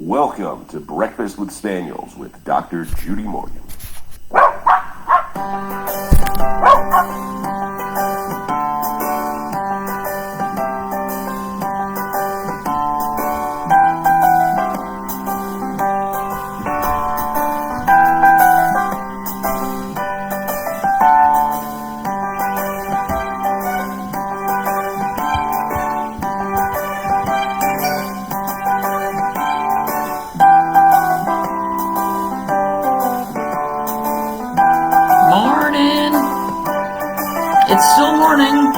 Welcome to Breakfast with Spaniels with Dr. Judy Morgan. It's still morning.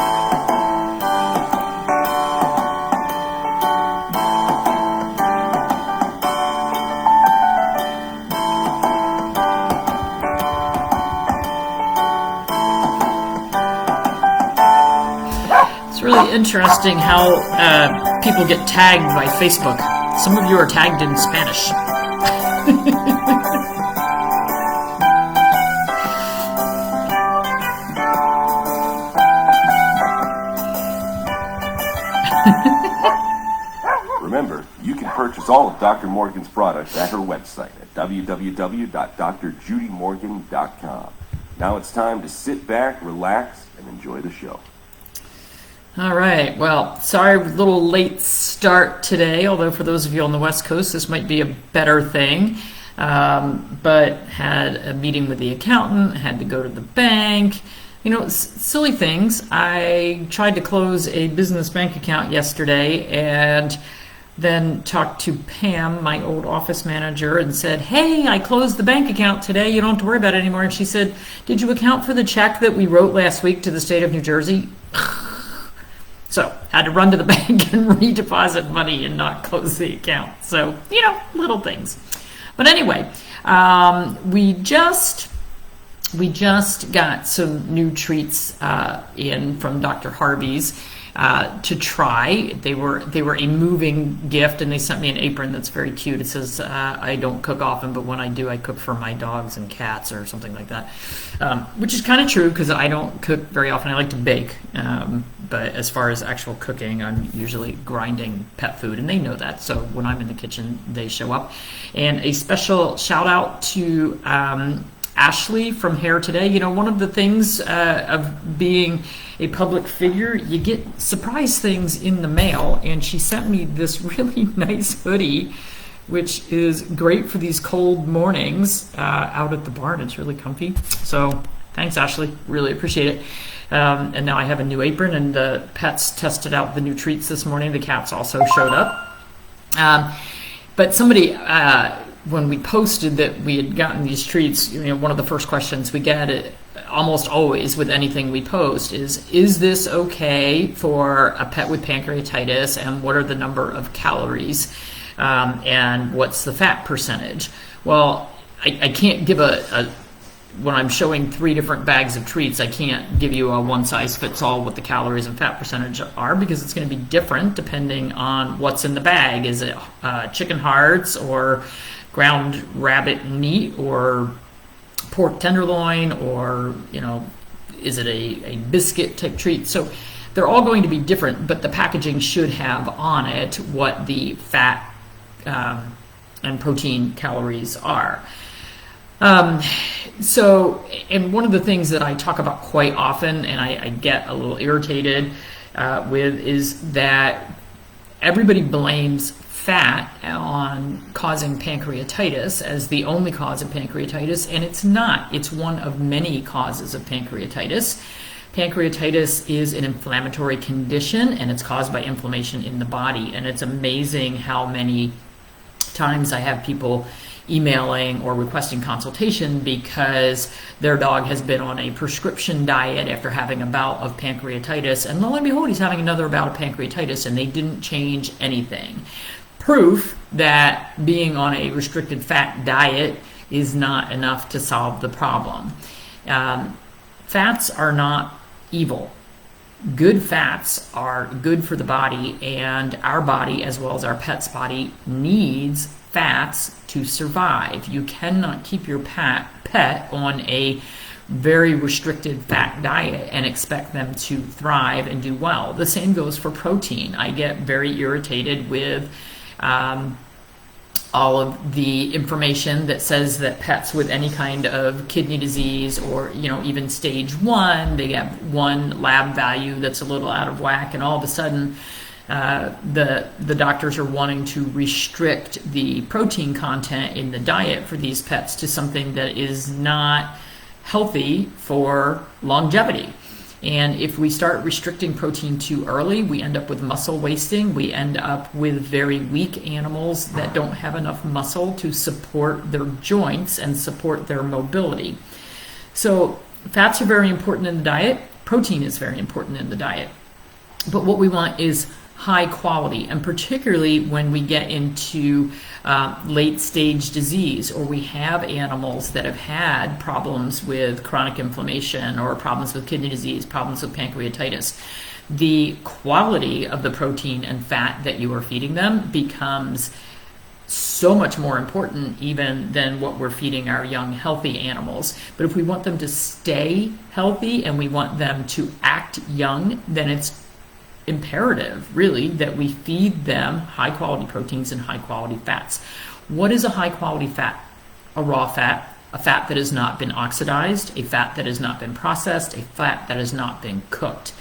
It's really interesting how people get tagged by Facebook. Some of you are tagged in Spanish. Remember, you can purchase all of Dr. Morgan's products at her website at www.drjudymorgan.com. Now it's time to sit back, relax, and enjoy the show. All right. Well, sorry, a little late start today, although for those of you on the West Coast, this might be a better thing. But had a meeting with the accountant, had to go to the bank. You know, silly things. I tried to close a business bank account yesterday and then talked to Pam, my old office manager, and said, hey, I closed the bank account today. You don't have to worry about it anymore. And she said, did you account for the check that we wrote last week to the state of New Jersey? So had to run to the bank and redeposit money and not close the account. So, you know, little things. But anyway, we just got some new treats in from Dr. Harvey's to try. They were a moving gift, and they sent me an apron that's very cute. It says, I don't cook often, but when I do, I cook for my dogs and cats or something like that, which is kind of true because I don't cook very often. I like to bake, but as far as actual cooking, I'm usually grinding pet food, and they know that. So when I'm in the kitchen, they show up. And a special shout out to Ashley from Hair Today. You know, one of the things of being a public figure, you get surprise things in the mail, and she sent me this really nice hoodie, which is great for these cold mornings out at the barn. It's really comfy. So thanks, Ashley. Really appreciate it. And now I have a new apron, and the pets tested out the new treats this morning. The cats also showed up. But somebody, when we posted that we had gotten these treats, you know, one of the first questions we get almost always with anything we post is this okay for a pet with pancreatitis, and what are the number of calories, and what's the fat percentage? Well, I can't give when I'm showing 3 different bags of treats, I can't give you a one-size-fits-all what the calories and fat percentage are, because it's going to be different depending on what's in the bag. Is it chicken hearts or ground rabbit meat or pork tenderloin, or, you know, is it a biscuit type treat? So they're all going to be different, but the packaging should have on it what the fat and protein calories are. So, and one of the things that I talk about quite often, and I get a little irritated with, is that everybody blames fat on causing pancreatitis as the only cause of pancreatitis, and it's not. It's one of many causes of pancreatitis. Pancreatitis is an inflammatory condition, and it's caused by inflammation in the body, and it's amazing how many times I have people emailing or requesting consultation because their dog has been on a prescription diet after having a bout of pancreatitis, and lo and behold, he's having another bout of pancreatitis, and they didn't change anything. Proof that being on a restricted fat diet is not enough to solve the problem. Fats are not evil. Good fats are good for the body, and our body, as well as our pet's body, needs fats to survive. You cannot keep your pet on a very restricted fat diet and expect them to thrive and do well. The same goes for protein. I get very irritated with all of the information that says that pets with any kind of kidney disease or, even stage 1, they have one lab value that's a little out of whack, and all of a sudden the doctors are wanting to restrict the protein content in the diet for these pets to something that is not healthy for longevity. And if we start restricting protein too early, we end up with muscle wasting. We end up with very weak animals that don't have enough muscle to support their joints and support their mobility. So fats are very important in the diet. Protein is very important in the diet. But what we want is high quality, and particularly when we get into late stage disease, or we have animals that have had problems with chronic inflammation or problems with kidney disease, problems with pancreatitis, the quality of the protein and fat that you are feeding them becomes so much more important even than what we're feeding our young healthy animals. But if we want them to stay healthy and we want them to act young, then it's imperative, really, that we feed them high quality proteins and high quality fats. What is a high quality fat? A raw fat, a fat that has not been oxidized, a fat that has not been processed, a fat that has not been cooked.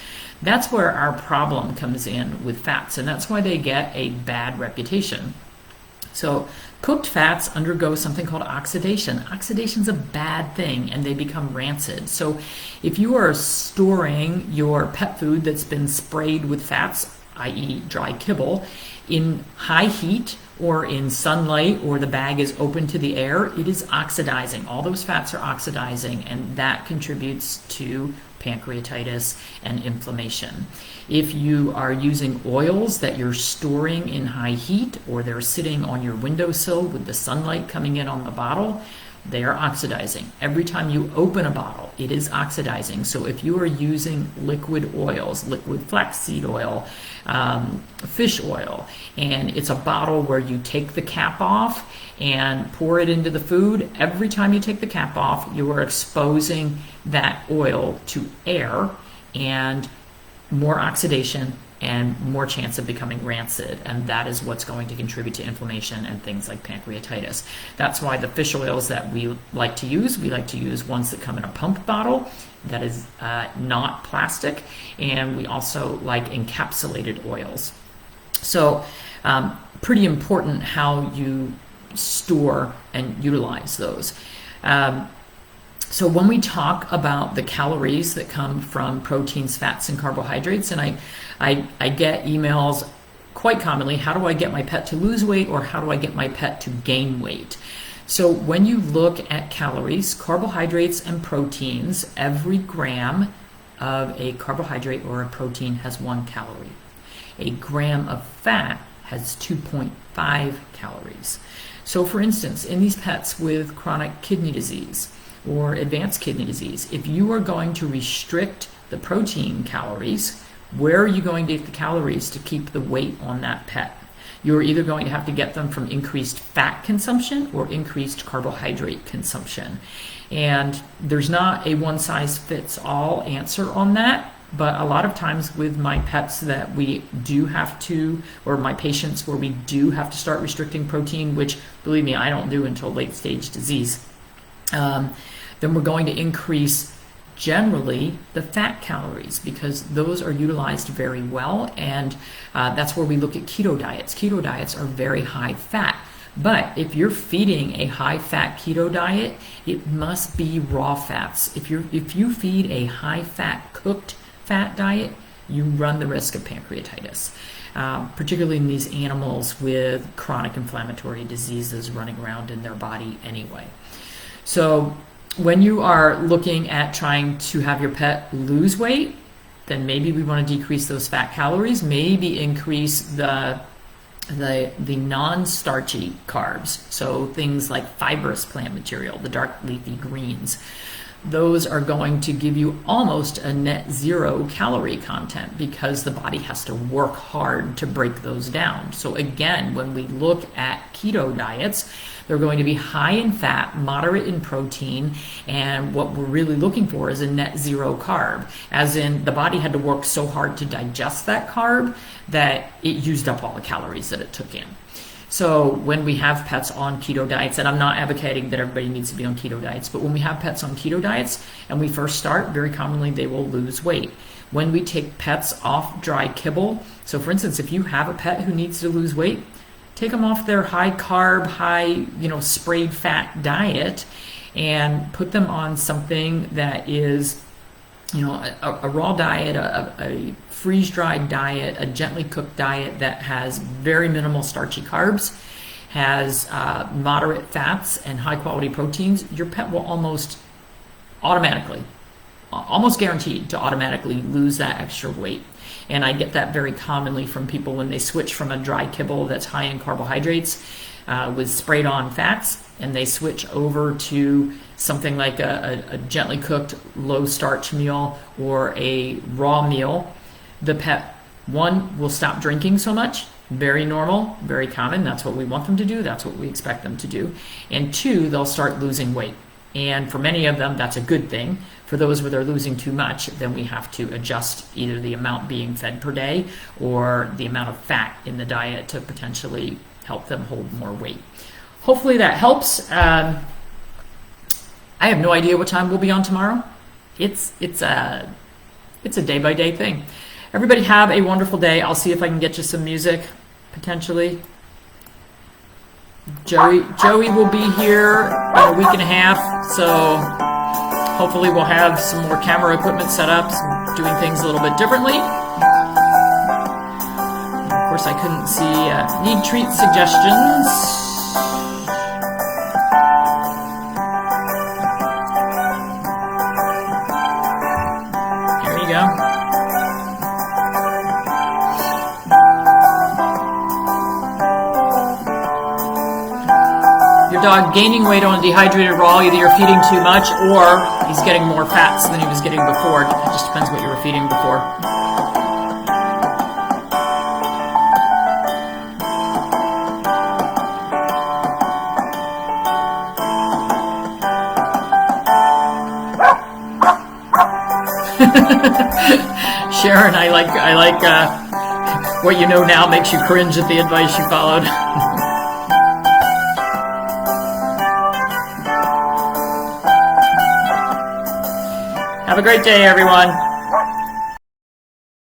That's where our problem comes in with fats, and that's why they get a bad reputation. So cooked fats undergo something called oxidation. Oxidation's a bad thing, and they become rancid. So if you are storing your pet food that's been sprayed with fats, i.e. dry kibble, in high heat or in sunlight, or the bag is open to the air, it is oxidizing. All those fats are oxidizing, and that contributes to pancreatitis and inflammation. If you are using oils that you're storing in high heat, or they're sitting on your windowsill with the sunlight coming in on the bottle, they are oxidizing. Every time you open a bottle, it is oxidizing. So if you are using liquid oils, liquid flaxseed oil, fish oil, and it's a bottle where you take the cap off and pour it into the food, every time you take the cap off, you are exposing that oil to air and more oxidation and more chance of becoming rancid, and that is what's going to contribute to inflammation and things like pancreatitis. That's why the fish oils that we like to use ones that come in a pump bottle that is not plastic, and we also like encapsulated oils. So pretty important how you store and utilize those. So when we talk about the calories that come from proteins, fats, and carbohydrates, and I get emails quite commonly, how do I get my pet to lose weight, or how do I get my pet to gain weight? So when you look at calories, carbohydrates and proteins, every gram of a carbohydrate or a protein has 1 calorie. A gram of fat has 2.5 calories. So for instance, in these pets with chronic kidney disease or advanced kidney disease, if you are going to restrict the protein calories, where are you going to get the calories to keep the weight on that pet? You're either going to have to get them from increased fat consumption or increased carbohydrate consumption. And there's not a one-size-fits-all answer on that, but a lot of times with my pets that we do have to, or my patients where we do have to start restricting protein, which, believe me, I don't do until late-stage disease, then we're going to increase generally the fat calories, because those are utilized very well, and that's where we look at keto diets. Keto diets are very high fat, but if you're feeding a high fat keto diet, it must be raw fats. If you feed a high fat cooked fat diet, you run the risk of pancreatitis, particularly in these animals with chronic inflammatory diseases running around in their body anyway. So when you are looking at trying to have your pet lose weight, then maybe we want to decrease those fat calories, maybe increase the non-starchy carbs. So things like fibrous plant material, the dark leafy greens. Those are going to give you almost a net zero calorie content because the body has to work hard to break those down. So again, when we look at keto diets, they're going to be high in fat, moderate in protein, and what we're really looking for is a net zero carb, as in the body had to work so hard to digest that carb that it used up all the calories that it took in. So when we have pets on keto diets, and I'm not advocating that everybody needs to be on keto diets, but when we have pets on keto diets and we first start, very commonly they will lose weight. When we take pets off dry kibble, so for instance, if you have a pet who needs to lose weight, take them off their high carb, high, sprayed fat diet and put them on something that is, a raw diet, a freeze-dried diet, a gently cooked diet that has very minimal starchy carbs, has moderate fats and high-quality proteins. Your pet will almost guaranteed to automatically lose that extra weight. And I get that very commonly from people when they switch from a dry kibble that's high in carbohydrates with sprayed on fats, and they switch over to something like a gently cooked low starch meal or a raw meal. The pet, one, will stop drinking so much. Very normal, very common. That's what we want them to do. That's what we expect them to do. And two, they'll start losing weight. And for many of them, that's a good thing. For those where they're losing too much, then we have to adjust either the amount being fed per day or the amount of fat in the diet to potentially help them hold more weight. Hopefully that helps. I have no idea what time we'll be on tomorrow. It's a day-by-day thing. Everybody have a wonderful day. I'll see if I can get you some music, potentially. Joey will be here in a week and a half, so hopefully we'll have some more camera equipment set up, doing things a little bit differently. Of course, I couldn't see need treat suggestions. There you go. Your dog gaining weight on a dehydrated raw, either you're feeding too much or he's getting more fats than he was getting before. It just depends what you were feeding before. Sharon, I like what you know now makes you cringe at the advice you followed. Have a great day, everyone.